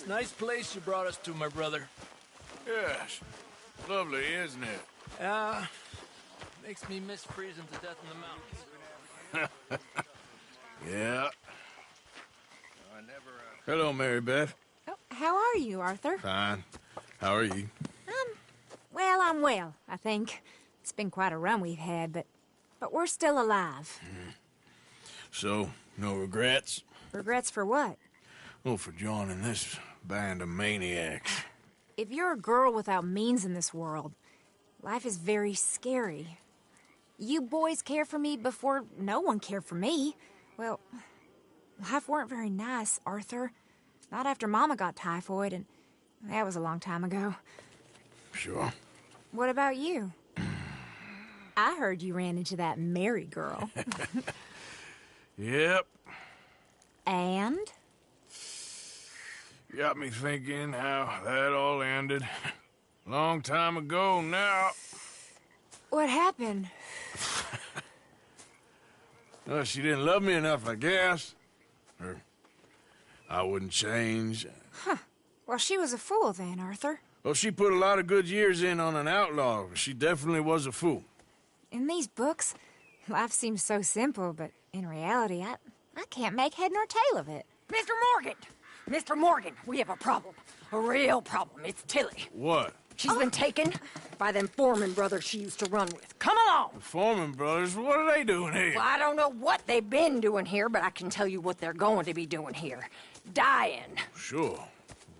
Nice place you brought us to, my brother. Yes. Lovely, isn't it? Makes me miss freezing to death in the mountains. Yeah. Hello, Mary Beth. Oh, how are you, Arthur? Fine. How are you? Well, I'm well, I think. It's been quite a run we've had, but we're still alive. So, no regrets? Regrets for what? Well, for joining this band of maniacs. If you're a girl without means in this world, life is very scary. You boys cared for me before no one cared for me. Well, life weren't very nice, Arthur. Not after Mama got typhoid, and that was a long time ago. Sure. What about you? I heard you ran into that Mary girl. Yep. And? Got me thinking how that all ended. Long time ago now. What happened? Well, she didn't love me enough, I guess. Or I wouldn't change. Huh. Well, she was a fool then, Arthur. Well, she put a lot of good years in on an outlaw. She definitely was a fool. In these books, life seems so simple, but in reality, I can't make head nor tail of it. Mr. Morgan! Mr. Morgan, we have a problem. A real problem. It's Tilly. What? She's been taken by them Foreman brothers she used to run with. Come along! The Foreman brothers? What are they doing here? Well, I don't know what they've been doing here, but I can tell you what they're going to be doing here. Dying. Sure.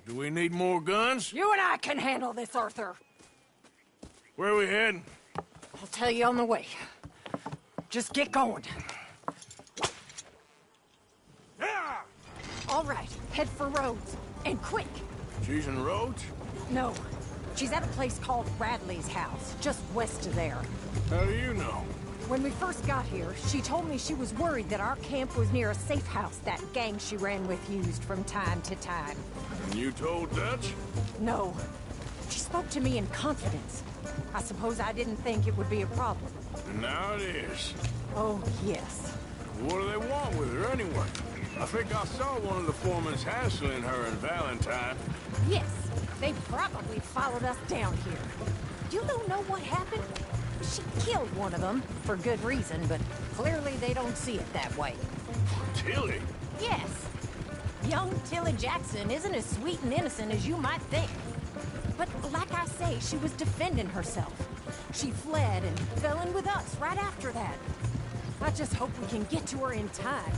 Do we need more guns? You and I can handle this, Arthur. Where are we heading? I'll tell you on the way. Just get going. Yeah! All right, head for Rhodes. And quick. She's in Rhodes? No, she's at a place called Radley's house, just west of there. How do you know? When we first got here, she told me she was worried that our camp was near a safe house that gang she ran with used from time to time. And you told Dutch? No. She spoke to me in confidence. I suppose I didn't think it would be a problem. And now it is. Oh, yes. What do they want with her anyway? I think I saw one of the foremans hassling her and Valentine. Yes, they probably followed us down here. You don't know what happened? She killed one of them, for good reason, but clearly they don't see it that way. Tilly? Yes. Young Tilly Jackson isn't as sweet and innocent as you might think. But like I say, she was defending herself. She fled and fell in with us right after that. I just hope we can get to her in time.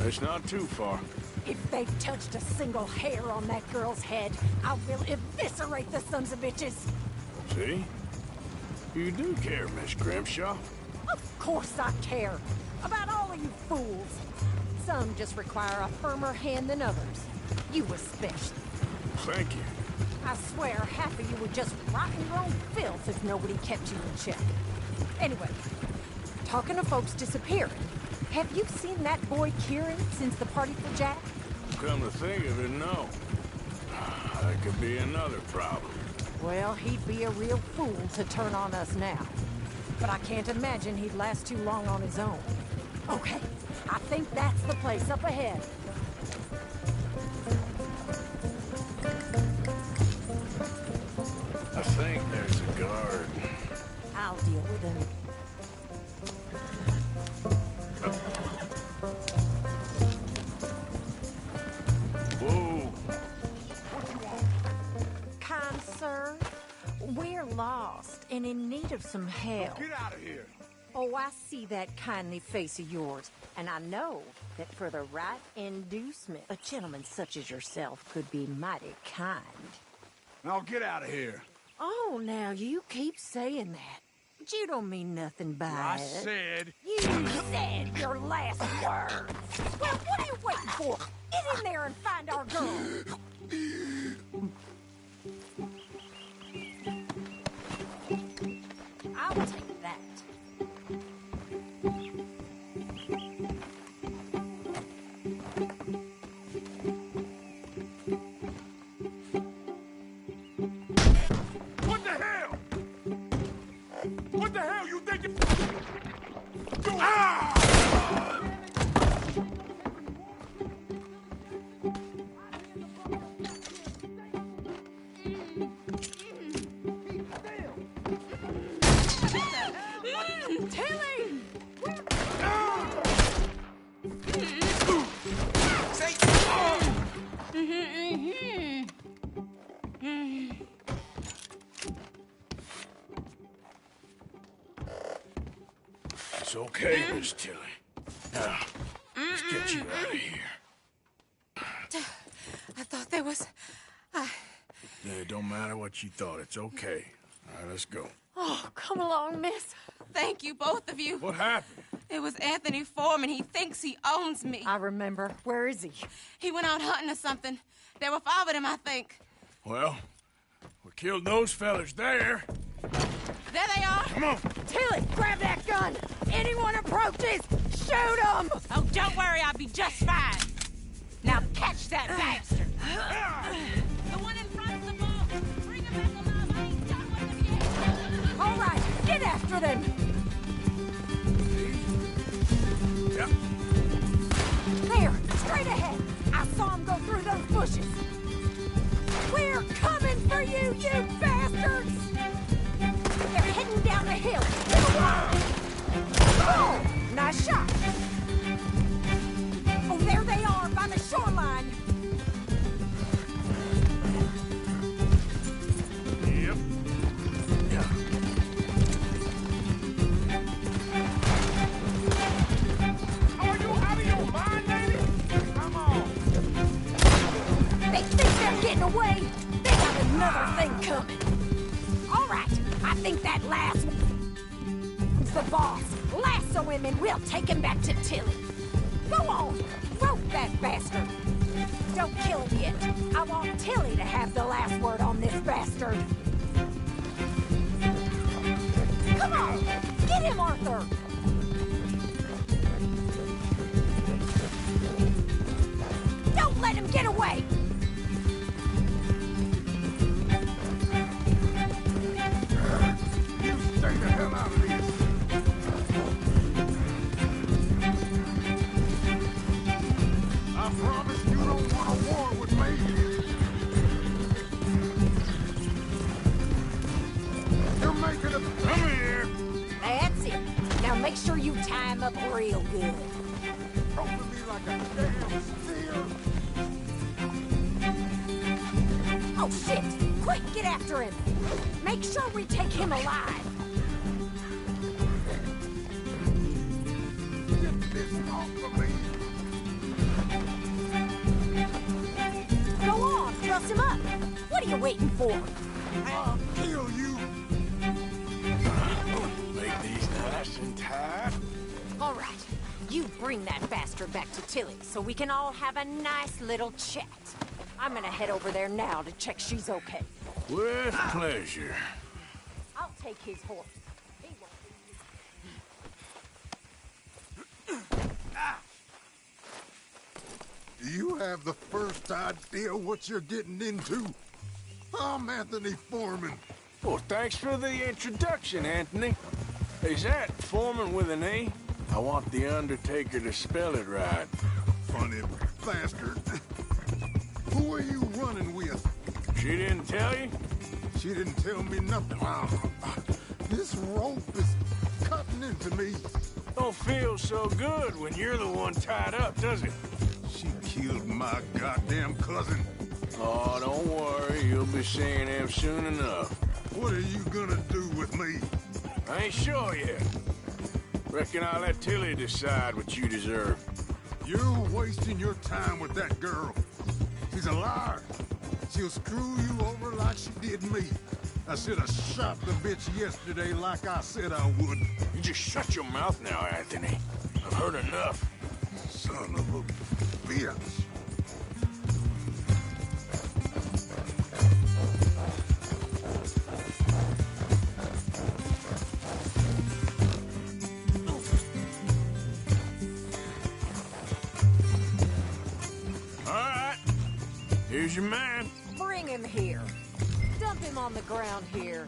It's not too far. If they've touched a single hair on that girl's head, I will eviscerate the sons of bitches. See? You do care, Miss Grimshaw. Of course I care. About all of you fools. Some just require a firmer hand than others. You especially. Thank you. I swear half of you would just rot in your own filth if nobody kept you in check. Anyway, talking of folks disappearing, have you seen that boy Kieran since the party for Jack? Come to think of it, no. That could be another problem. Well, he'd be a real fool to turn on us now. But I can't imagine he'd last too long on his own. Okay, I think that's the place up ahead. I think there's a guard. I'll deal with him. Whoa. What you want? Kind sir, we're lost and in need of some help. Get out of here. Oh, I see that kindly face of yours, and I know that for the right inducement, a gentleman such as yourself could be mighty kind. Now get out of here. Oh, now you keep saying that. But you don't mean nothing by I it. said... You said your last words. Well, what are you waiting for? Get in there and find our girl. I'll take that. What the hell? What the hell you think? Ah! Miss Tilly. Now, let's get you out of here. I thought there was... Yeah, it don't matter what you thought. It's okay. All right, let's go. Oh, come along, miss. Thank you, both of you. What happened? It was Anthony Foreman. He thinks he owns me. I remember. Where is he? He went out hunting or something. There were 5 of them, I think. Well, we killed those fellas there. There they are. Come on. Tilly, grab that gun. Anyone approaches, shoot them. Oh, don't worry. I'll be just fine. Now catch that bastard. The one in front of the boat. Bring him back alive. I ain't done with him yet. All right, get after them. Yep. There, straight ahead. I saw him go through those bushes. We're coming for you, you bastards! They're heading down the hill. Oh, nice shot. Oh, there they are by the shoreline. Yep. Yeah. Are you out of your mind, lady? Come on. They think they're getting away. They got another thing coming. All right, I think that last one's the boss. Lasso him and we'll take him back to Tilly. Go on, rope that bastard. Don't kill him yet. I want Tilly to have the last word on this bastard. Come on, get him, Arthur. Don't let him get away. You stay the hell out of here. I promise you don't want a war with me. You're making a... Come here. That's it. Now make sure you tie him up real good. Talking to me like a damn steer. Oh, shit! Quick, get after him! Make sure we take him alive! Get this off of me. Go on, truss him up! What are you waiting for? I'll kill you. Make these nice and tight. All right, you bring that bastard back to Tilly so we can all have a nice little chat. I'm gonna head over there now to check she's okay. With pleasure. I'll take his horse. He won't Do you have the first idea what you're getting into? I'm Anthony Foreman. Well, thanks for the introduction, Anthony. Is that Foreman with an E? I want the Undertaker to spell it right. Funny bastard. Who are you running with? She didn't tell you? She didn't tell me nothing. This rope is cutting into me. Don't feel so good when you're the one tied up, does it? She killed my goddamn cousin. Oh, don't worry. You'll be seeing him soon enough. What are you gonna do with me? I ain't sure yet. Reckon I'll let Tilly decide what you deserve. You're wasting your time with that girl. She's a liar. She'll screw you over like she did me. I should have shot the bitch yesterday like I said I would. You just shut your mouth now, Anthony. I've heard enough. Son of a bitch. All right. Here's your man. Bring him here. Dump him on the ground here.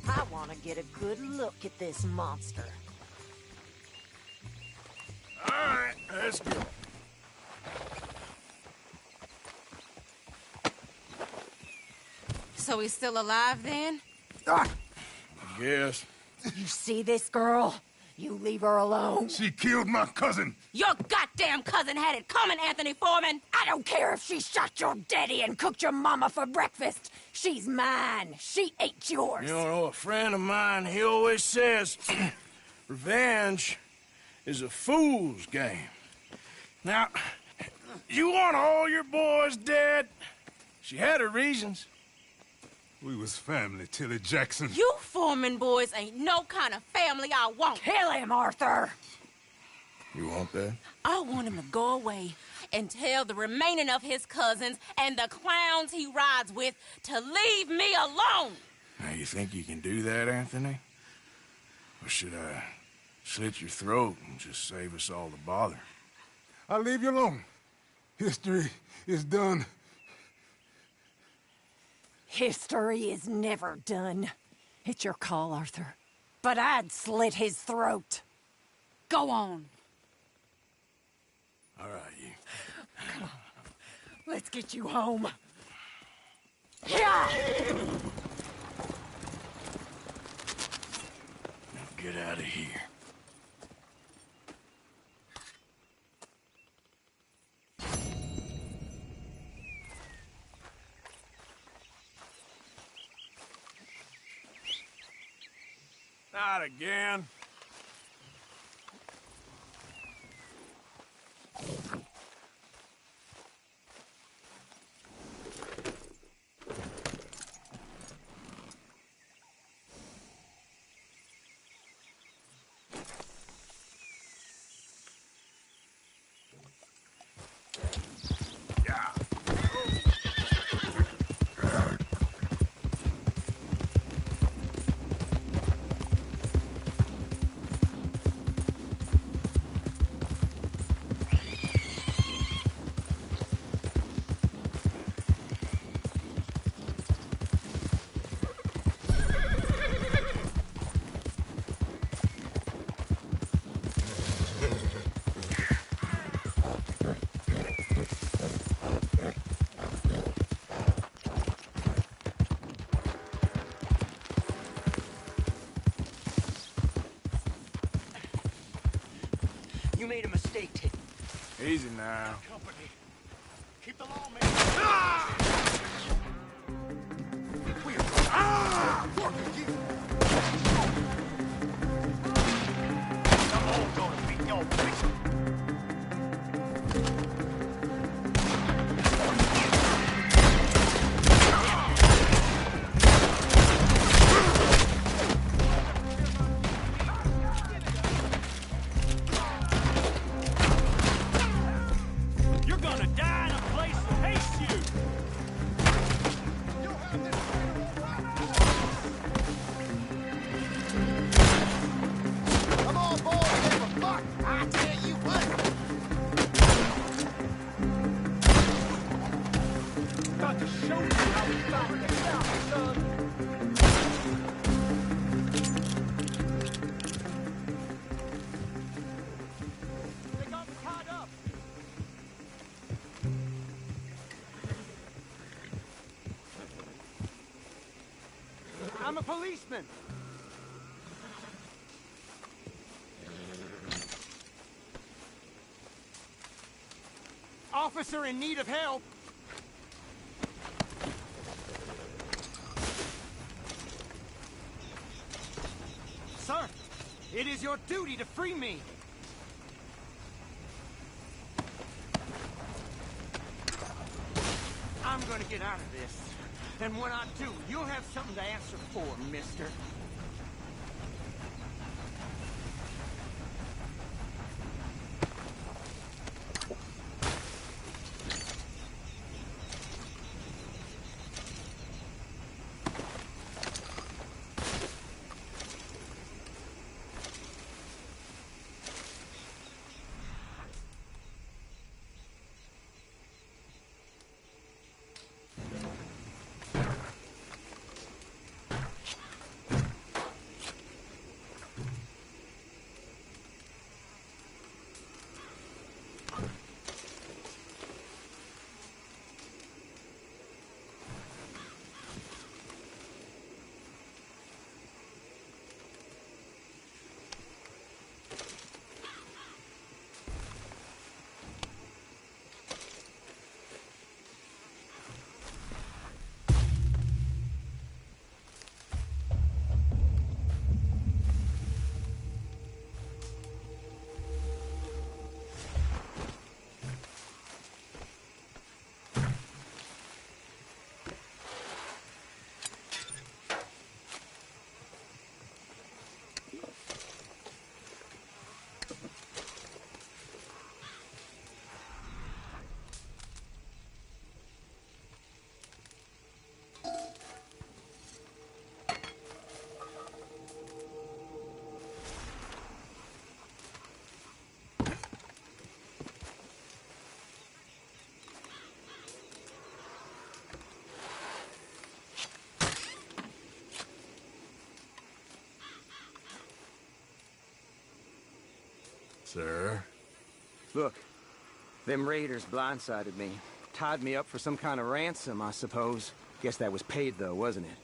I want to get a good look at this monster. All right, let's go. So he's still alive then? I guess. You see this girl? You leave her alone. She killed my cousin. Your goddamn cousin had it coming, Anthony Foreman. I don't care if she shot your daddy and cooked your mama for breakfast. She's mine. She ate yours. You know, a friend of mine, he always says, revenge is a fool's game. Now, you want all your boys dead? She had her reasons. We was family, Tilly Jackson. You Foreman boys ain't no kind of family I want. Kill him, Arthur! You want that? I want him to go away and tell the remaining of his cousins and the clowns he rides with to leave me alone. Now, you think you can do that, Anthony? Or should I slit your throat and just save us all the bother? I'll leave you alone. History is done. History is never done. It's your call, Arthur. But I'd slit his throat. Go on. All right, you. Come on. Let's get you home. Yeah! Now get out of here. Not again. You made a mistake, Ted. Easy now. Company. Keep the law, man. Ah! We are I'm all gonna be your victim. I'm a policeman. Officer in need of help. Sir, it is your duty to free me. I'm gonna get out of this. And when I do, you'll have something to answer for, mister. Sir? Look, them raiders blindsided me. Tied me up for some kind of ransom, I suppose. Guess that was paid, though, wasn't it?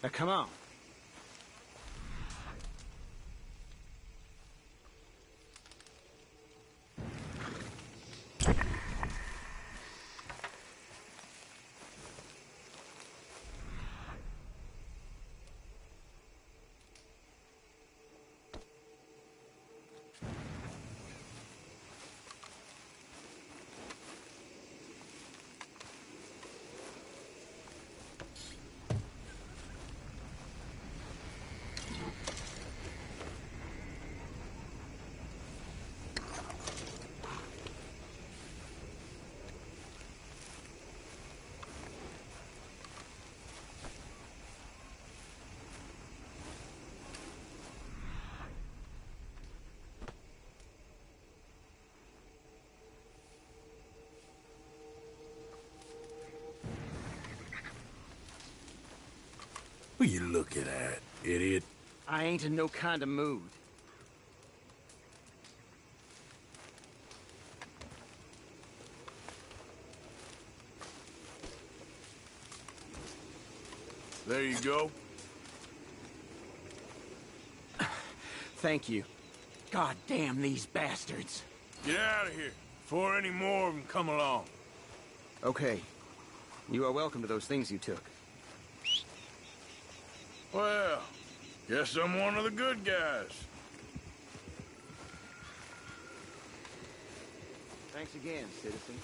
Now, come on. What you looking at, idiot? I ain't in no kind of mood. There you go. Thank you. God damn these bastards. Get out of here before any more of them come along. Okay. You are welcome to those things you took. Well, guess I'm one of the good guys. Thanks again, citizen.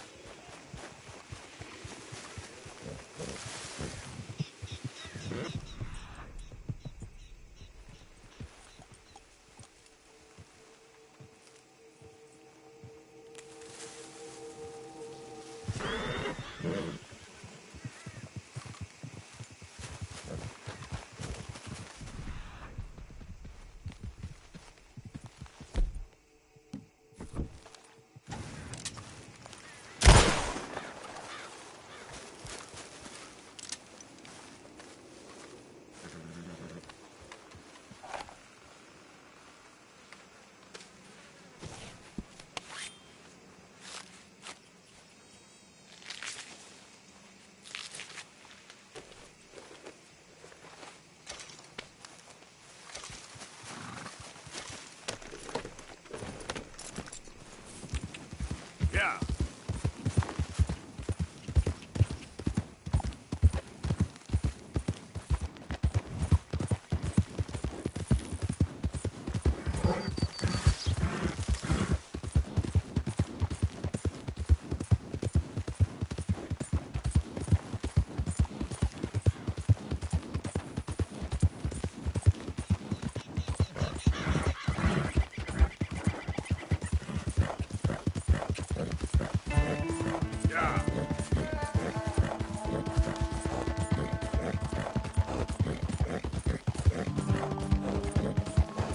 Yeah.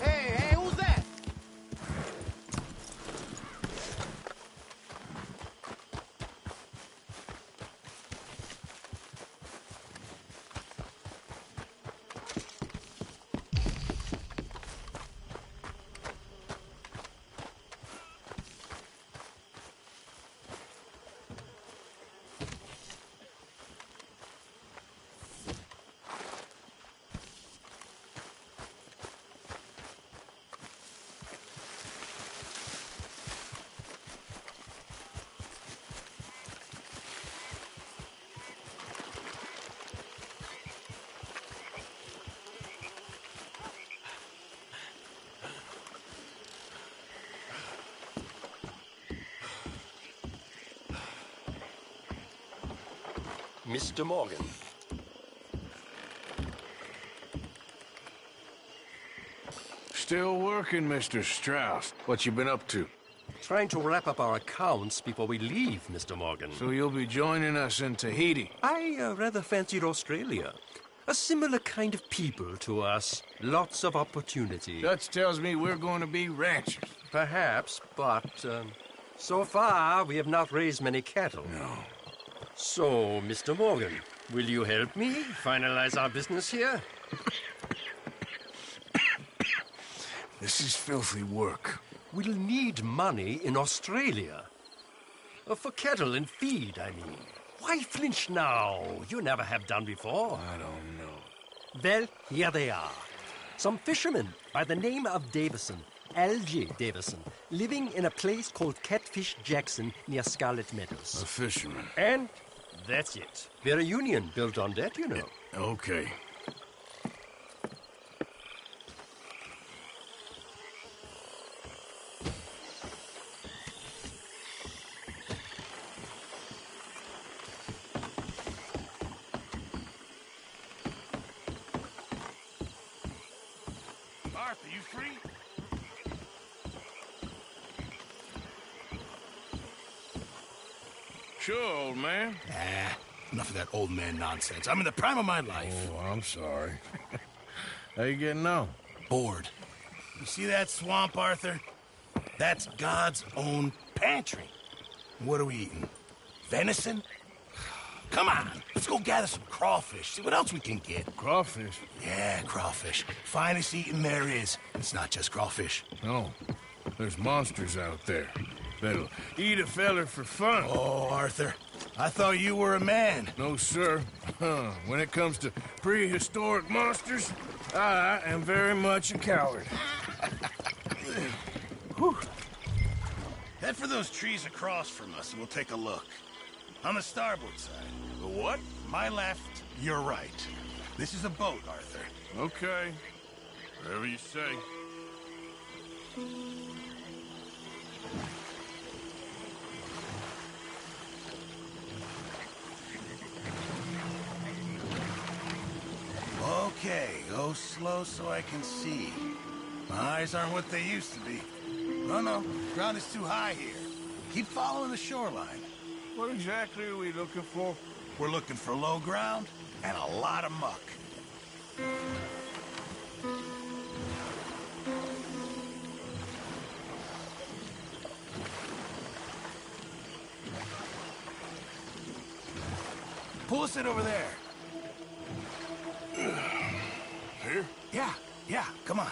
Hey, who's that? Mr. Morgan. Still working, Mr. Strauss. What you been up to? Trying to wrap up our accounts before we leave, Mr. Morgan. So you'll be joining us in Tahiti? I rather fancied Australia. A similar kind of people to us. Lots of opportunity. Dutch tells me we're going to be ranchers. Perhaps, but so far we have not raised many cattle. No. So, Mr. Morgan, will you help me finalize our business here? This is filthy work. We'll need money in Australia. For cattle and feed, I mean. Why flinch now? You never have done before. I don't know. Well, here they are. Some fishermen by the name of Davison, L.J. Davison, living in a place called Catfish Jackson near Scarlet Meadows. A fisherman. And that's it. We're a union built on that, you know. Okay. Arthur, you free? Sure, old man. Enough of that old man nonsense. I'm in the prime of my life. Oh, I'm sorry. How you getting on? Bored. You see that swamp, Arthur? That's God's own pantry. What are we eating? Venison? Come on, let's go gather some crawfish. See what else we can get. Crawfish? Yeah, crawfish. Finest eating there is. It's not just crawfish. No. There's monsters out there that'll eat a feller for fun. Oh, Arthur, I thought you were a man. No, sir. When it comes to prehistoric monsters, I am very much a coward. Head for those trees across from us and we'll take a look. On the starboard side. The what? My left, your right. This is a boat, Arthur. Okay. Whatever you say. Okay, go slow so I can see. My eyes aren't what they used to be. No, ground is too high here. Keep following the shoreline. What exactly are we looking for? We're looking for low ground and a lot of muck. Pull us in over there. Here? Yeah, come on.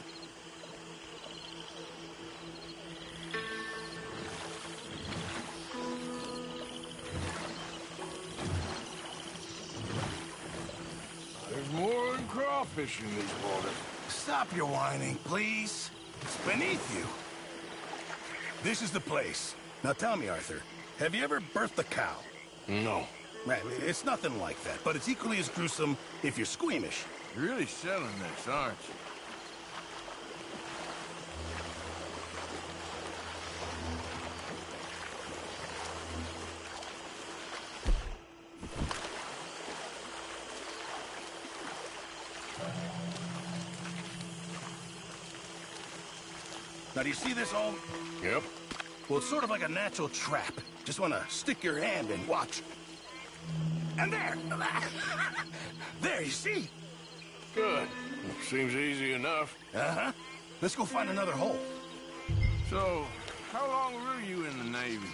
There's more than crawfish in these waters. Stop your whining, please. It's beneath you. This is the place. Now tell me, Arthur, have you ever birthed a cow? No. Right, it's nothing like that, but it's equally as gruesome if you're squeamish. You're really selling this, aren't you? Now, do you see this hole? Yep. Well, it's sort of like a natural trap. Just want to stick your hand in, watch. And there! There, you see? Good. Seems easy enough. Uh-huh. Let's go find another hole. So, how long were you in the Navy?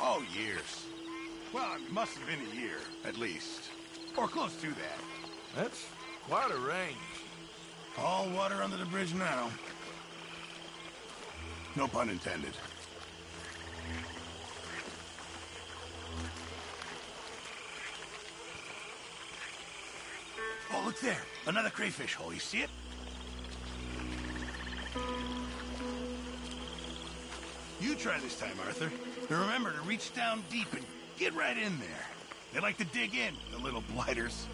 Oh, years. Well, it must have been a year, at least. Or close to that. That's quite a range. All water under the bridge now. No pun intended. Oh, look there. Another crayfish hole. You see it? You try this time, Arthur. And remember to reach down deep and get right in there. They like to dig in, the little blighters.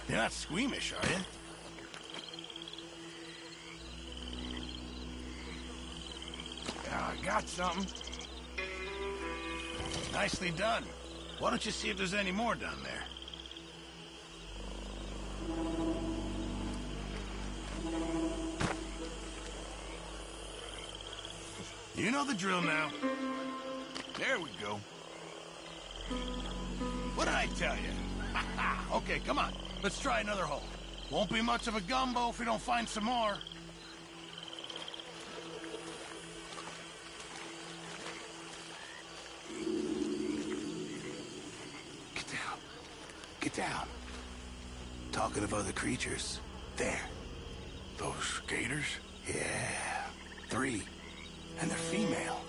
You're not squeamish, are you? I got something. Nicely done. Why don't you see if there's any more down there? You know the drill now. There we go. What did I tell you? Okay, come on. Let's try another hole. Won't be much of a gumbo if we don't find some more. Get down. Talking of other creatures. There. Those gators? Yeah, 3. And they're female.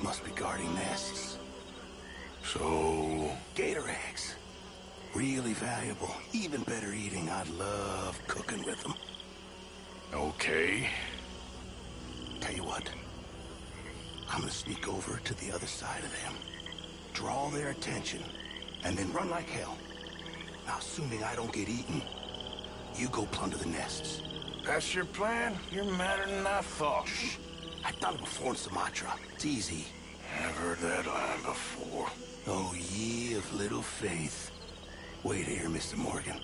Must be guarding nests. So... Gator eggs. Really valuable. Even better eating. I'd love cooking with them. Okay. Tell you what. I'm gonna sneak over to the other side of them. Draw their attention. And then run like hell. Now, assuming I don't get eaten, you go plunder the nests. That's your plan? You're madder than I thought. Shh. I've done it before in Sumatra. It's easy. I've heard that line before. Oh, ye of little faith. Wait here, Mr. Morgan.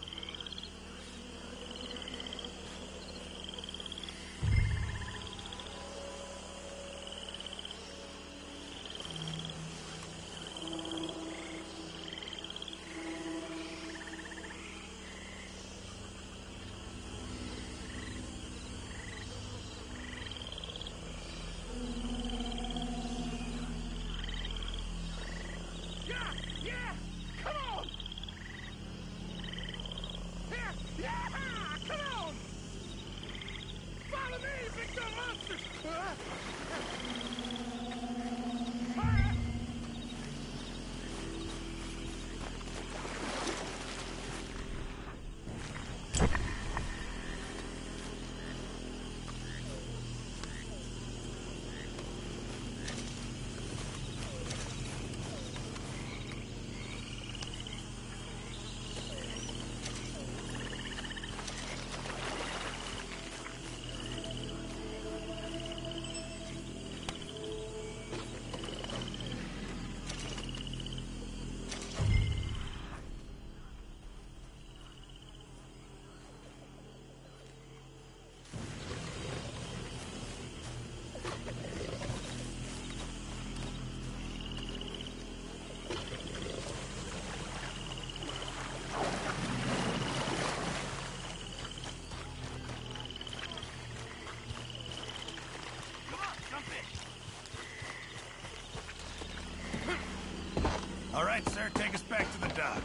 All right, sir, take us back to the dock.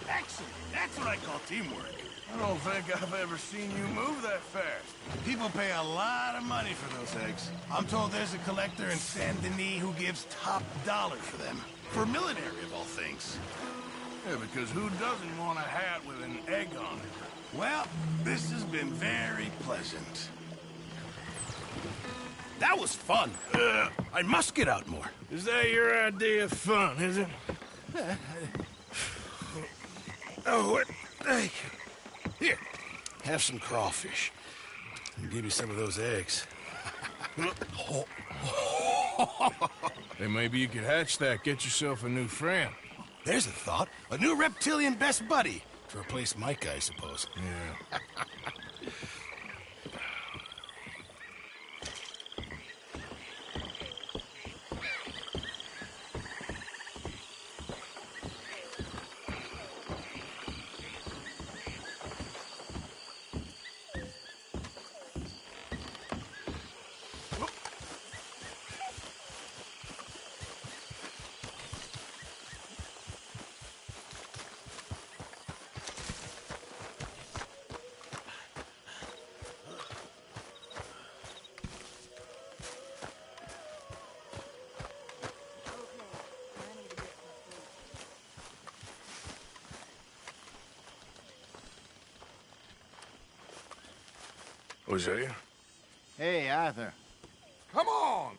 Excellent. That's what I call teamwork. I don't think I've ever seen you move that fast. People pay a lot of money for those eggs. I'm told there's a collector in Saint Denis who gives top dollar for them. For military, of all things. Yeah, because who doesn't want a hat with an egg on it? Well, this has been very pleasant. That was fun. I must get out more. Is that your idea of fun, is it? Oh, what? Thank you. Here, have some crawfish. And give me some of those eggs. Hey, maybe you could hatch that, get yourself a new friend. There's a thought. A new reptilian best buddy. To replace Mike, I suppose. Yeah. Hosea? Hey, Arthur. Come on!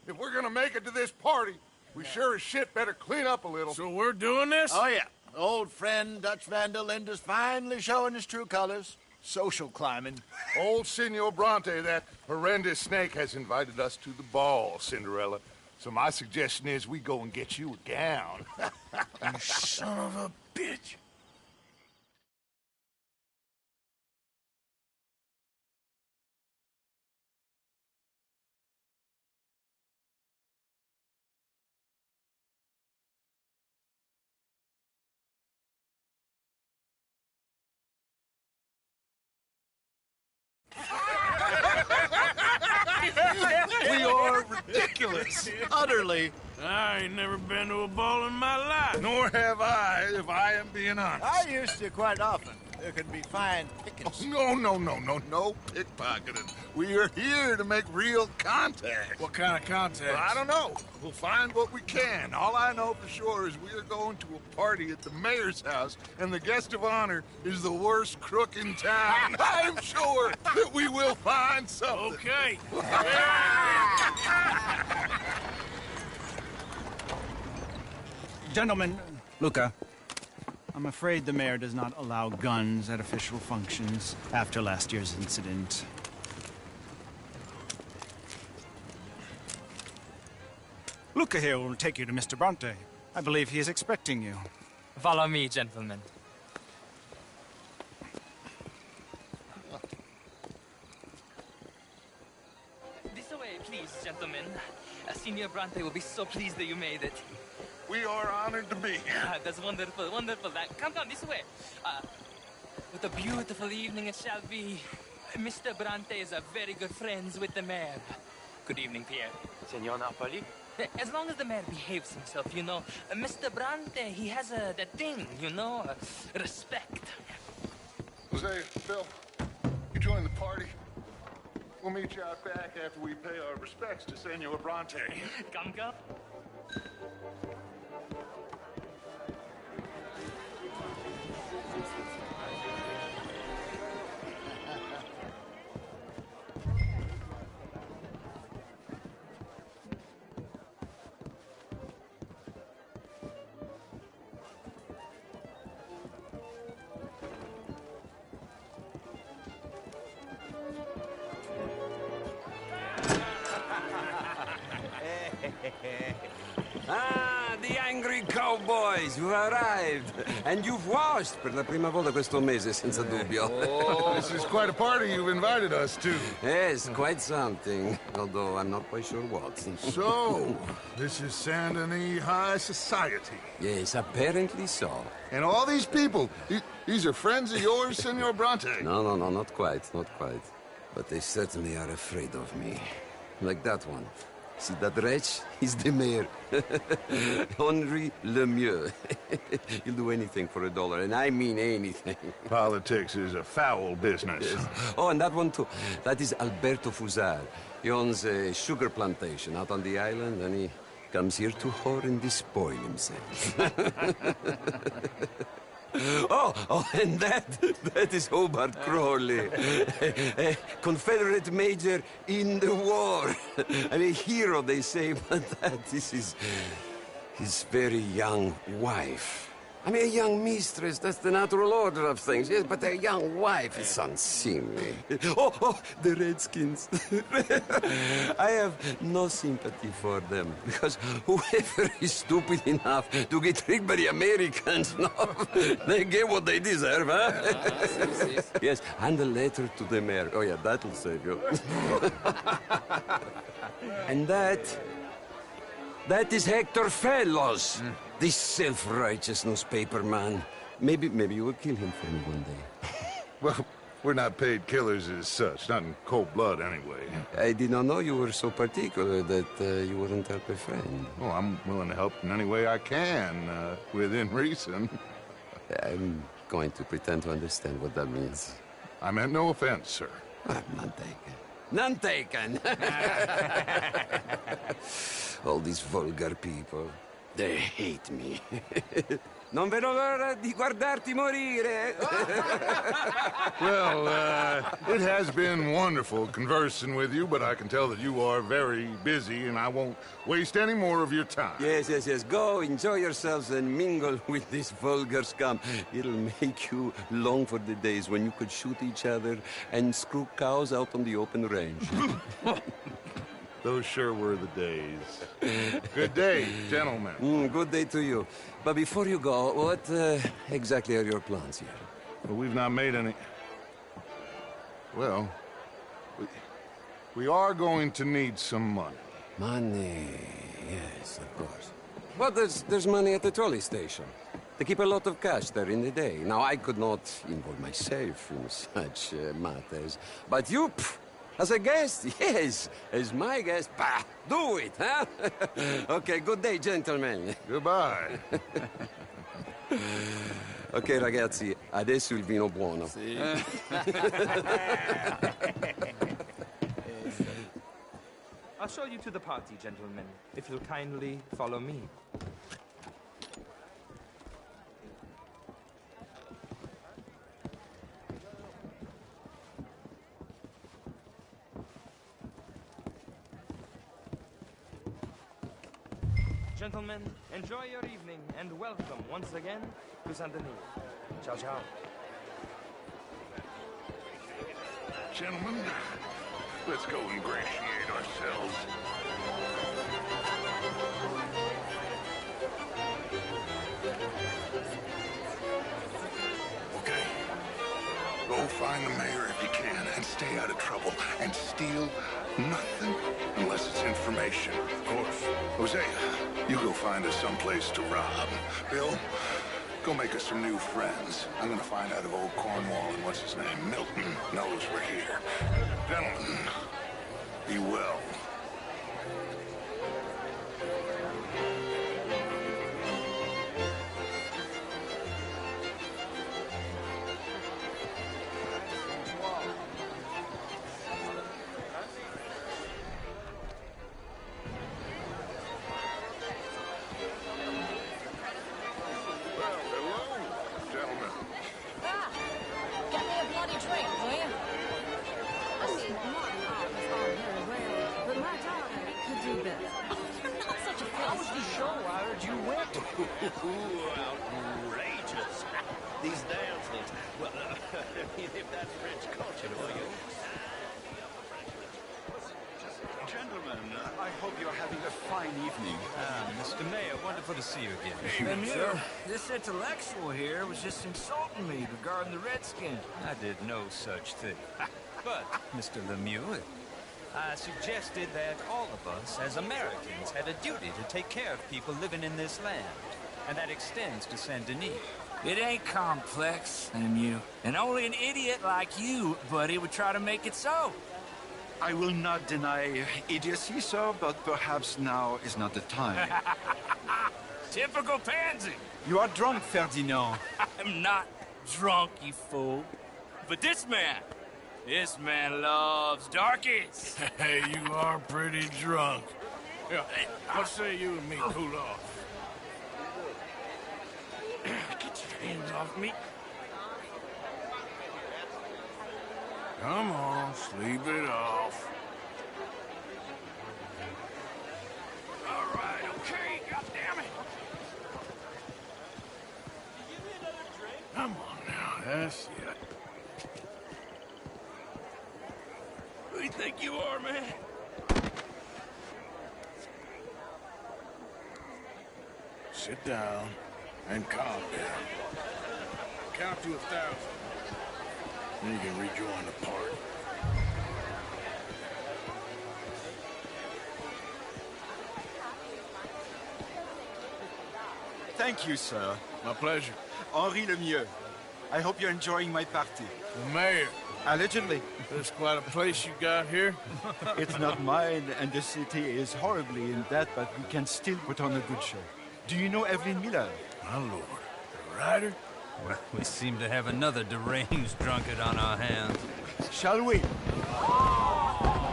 If we're gonna make it to this party, we sure as shit better clean up a little. So we're doing this? Oh, yeah. Old friend Dutch Van der Linde's finally showing his true colors. Social climbing. Old Senor Bronte, that horrendous snake, has invited us to the ball, Cinderella. So my suggestion is we go and get you a gown. You son of a bitch. We are ridiculous. Utterly. I ain't never been to a ball in my life. Nor have I, if I am being honest. I used to quite often. there can be fine pickings. Oh, no pickpocketing. We are here to make real contact. What kind of contact? Well, I don't know. We'll find what we can. All I know for sure is we are going to a party at the mayor's house, and the guest of honor is the worst crook in town. I'm sure that we will find something. Okay. Gentlemen, Luca, I'm afraid the mayor does not allow guns at official functions after last year's incident. Luca here will take you to Mr. Bronte. I believe he is expecting you. Follow me, gentlemen. This way, please, gentlemen. Senior Bronte will be so pleased that you made it. We are honored to be here. That's wonderful, wonderful. Come this way. What a beautiful evening it shall be. Mr. Bronte is a very good friends with the mayor. Good evening, Pierre. Senor Napoli? As long as the mayor behaves himself, you know. Mr. Bronte, he has that thing, you know, respect. Jose, Phil, you join the party. We'll meet you out back after we pay our respects to Senor Bronte. Come. Ah, the angry cowboys, you've arrived. And you've washed per la prima volta questo mese, senza dubbio. Oh, this is quite a party you've invited us to. Yes, quite something. Although I'm not quite sure what. So, this is Saint Denis High Society. Yes, apparently so. And all these people, these are friends of yours, Senor Bronte? No, not quite. But they certainly are afraid of me. Like that one. See that wretch? He's the mayor. Henri Lemieux. He'll do anything for $1, and I mean anything. Politics is a foul business. Yes. Oh, and that one too. That is Alberto Fusar. He owns a sugar plantation out on the island, and he comes here to whore and despoil himself. Oh, and that is Hobart Crawley, a Confederate major in the war. And a hero, they say, but that is his very young wife. I mean, a young mistress, that's the natural order of things, yes, but a young wife is unseemly. Oh, the Redskins. I have no sympathy for them, because whoever is stupid enough to get tricked by the Americans, no, they get what they deserve, huh? Yes, and a letter to the mayor. Oh, yeah, that'll save you. And that is Hector Fellows. This self-righteous newspaper man. Maybe you will kill him for me one day. Well, we're not paid killers as such, not in cold blood anyway. I did not know you were so particular that you wouldn't help a friend. Oh, I'm willing to help in any way I can, within reason. I'm going to pretend to understand what that means. I meant no offense, sir. None taken. None taken! All these vulgar people. They hate me. Non vedo l'ora di guardarti morire. Well, it has been wonderful conversing with you, but I can tell that you are very busy, and I won't waste any more of your time. Yes. Go, enjoy yourselves, and mingle with this vulgar scum. It'll make you long for the days when you could shoot each other and screw cows out on the open range. Those sure were the days. Good day, gentlemen. Good day to you. But before you go, what exactly are your plans here? Well, we've not made any... Well, we are going to need some money. Money, yes, of course. But there's money at the trolley station. They keep a lot of cash there in the day. Now, I could not involve myself in such matters. But you... As a guest? Yes. As my guest? Bah! Do it, huh? Okay, good day, gentlemen. Goodbye. Ok, ragazzi, adesso il vino buono. I'll show you to the party, gentlemen, if you'll kindly follow me. Gentlemen, enjoy your evening and welcome once again to Saint Denis. Ciao, ciao. Gentlemen, let's go ingratiate ourselves. Okay. Go find the mayor if you can and stay out of trouble. And steal nothing unless it's information. Of course. Hosea, you go find us someplace to rob. Bill, go make us some new friends. I'm gonna find out if old Cornwall and what's his name, Milton, knows we're here. Gentlemen, be well. Outrageous. These dances. Well, if that's French culture for you. Gentlemen, I hope you're having a fine evening. Mr. Mayor, wonderful to see you again. Lemieux, this intellectual here was just insulting me regarding the Redskins. I did no such thing. But, Mr. Lemieux, I suggested that all of us, as Americans, had a duty to take care of people living in this land. And that extends to Saint Denis. It ain't complex, Lemieux. And only an idiot like you, buddy, would try to make it so. I will not deny idiocy, sir, but perhaps now is not the time. Typical pansy. You are drunk, Ferdinand. I'm not drunk, you fool. But this man loves darkies. Hey, you are pretty drunk. Yeah, what say you and me cool off? Get your hands off me. Come on, sleep it off. All right, okay, goddammit. Come on now, that's it. Who do you think you are, man? Sit down and calm down. Count to 1,000. Then you can rejoin the party. Thank you, sir. My pleasure. Henri Lemieux. I hope you're enjoying my party. The mayor. Allegedly. There's quite a place you got here. It's not mine, and the city is horribly in debt, but we can still put on a good show. Do you know Evelyn Miller? My lord. The writer? Well, we seem to have another deranged drunkard on our hands. Shall we? Oh,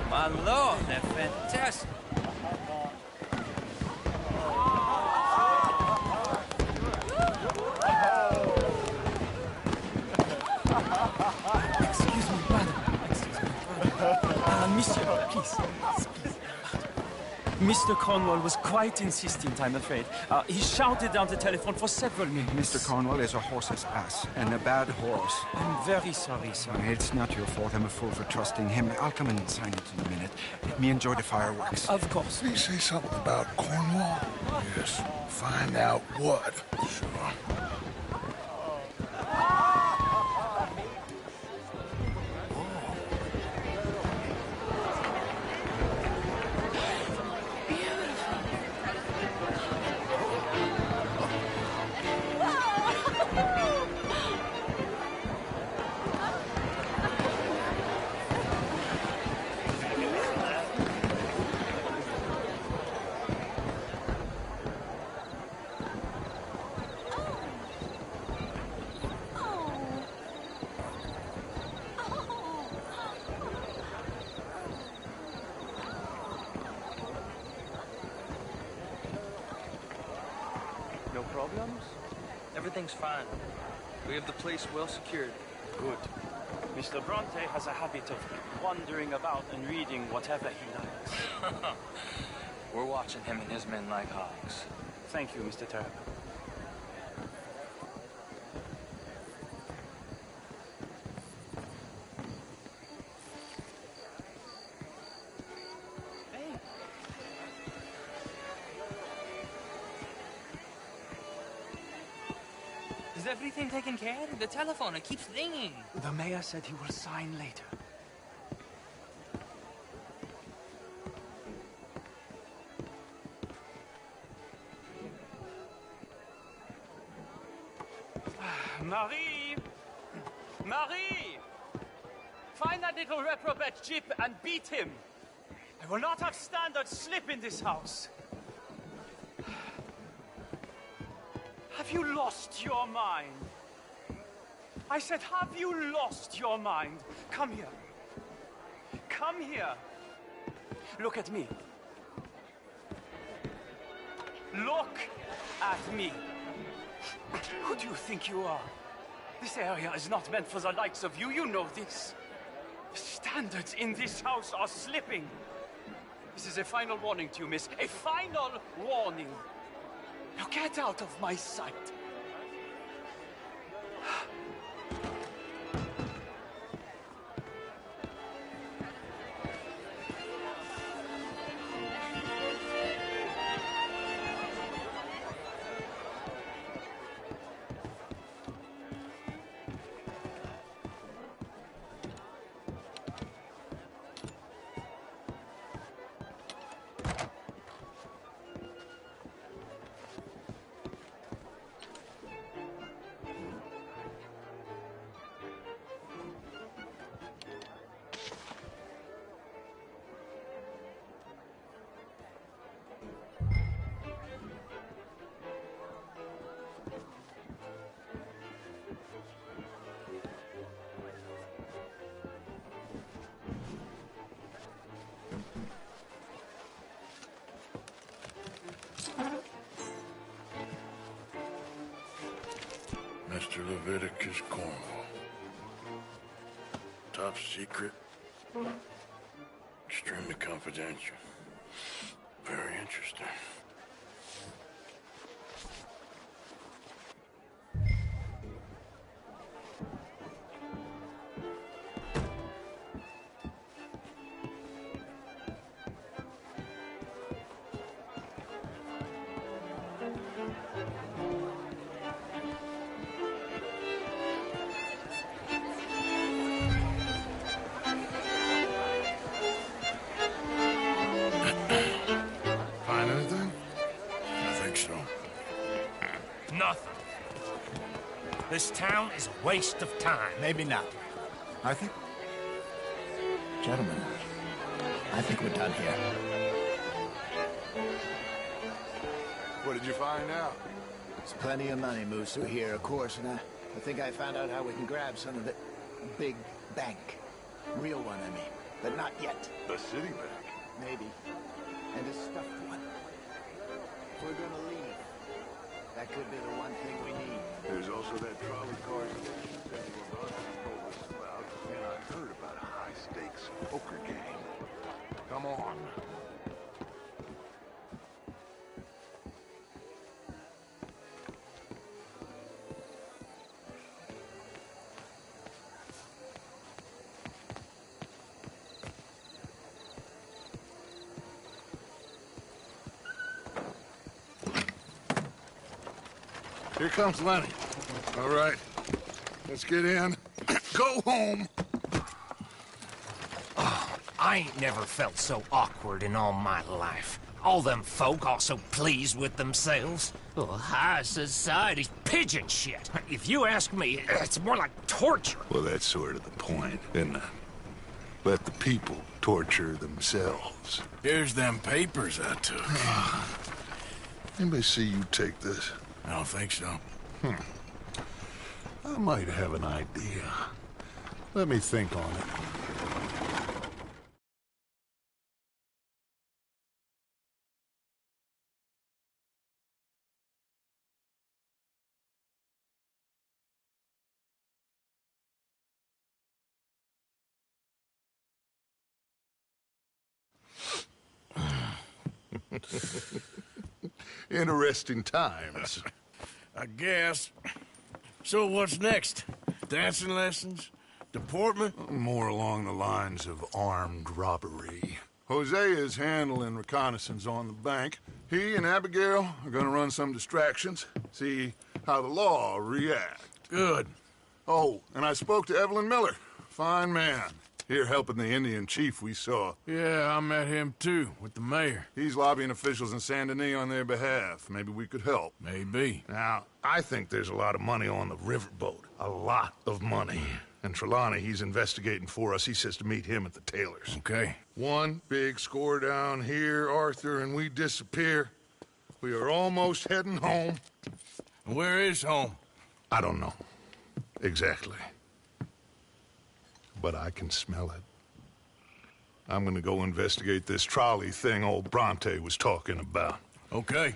my lord, they're fantastic. Excuse me, brother. Monsieur, please. Mr. Cornwall was quite insistent, I'm afraid. He shouted down the telephone for several minutes. Mr. Cornwall is a horse's ass, and a bad horse. I'm very sorry, sir. It's not your fault. I'm a fool for trusting him. I'll come and sign it in a minute. Let me enjoy the fireworks. Of course. Did he say something about Cornwall? Yes. Find out what. Sure. comes? Everything's fine. We have the place well secured. Good. Mr. Bronte has a habit of wandering about and reading whatever he likes. We're watching him and his men like hawks. Thank you, Mr. Turner. Is everything taken care of? The telephone, it keeps ringing. The mayor said he will sign later. Marie! Marie! Find that little reprobate Jip and beat him. I will not have standard slip in this house. Have you lost your mind? I said, have you lost your mind? Come here. Come here. Look at me. Look at me. Who do you think you are? This area is not meant for the likes of you. You know this. The standards in this house are slipping. This is a final warning to you, miss. A final warning. Now get out of my sight. Mr. Leviticus Cornwall. Top secret. Extremely confidential. Very interesting. Find anything? I think so. Nothing. This town is a waste of time. Maybe not. I think... Gentlemen, I think we're done here. What did you find out? There's plenty of money moves through here, of course, and I think I found out how we can grab some of it. Big bank. Real one, I mean. But not yet. The city bank. Maybe. And a stuffed one. If we're gonna leave, that could be the one thing we need. There's also that trolley car station that you were told us about, and I heard about a high-stakes poker game. Come on. Here comes Lenny. All right, let's get in. Go home. Oh, I ain't never felt so awkward in all my life. All them folk all so pleased with themselves. Oh, high society's pigeon shit. If you ask me, it's more like torture. Well, that's sort of the point, isn't it? Let the people torture themselves. Here's them papers I took. Anybody see you take this? I don't think so. I might have an idea. Let me think on it. Interesting times. I guess. So what's next? Dancing lessons? Deportment? More along the lines of armed robbery. Hosea is handling reconnaissance on the bank. He and Abigail are gonna run some distractions, see how the law reacts. Good. Oh, and I spoke to Evelyn Miller. Fine man. Here helping the Indian chief we saw. Yeah, I met him too, with the mayor. He's lobbying officials in Saint Denis on their behalf. Maybe we could help. Maybe. Now, I think there's a lot of money on the riverboat. A lot of money. And Trelawney, he's investigating for us. He says to meet him at the Taylor's. Okay. One big score down here, Arthur, and we disappear. We are almost heading home. Where is home? I don't know. Exactly. But I can smell it. I'm gonna go investigate this trolley thing old Bronte was talking about. Okay.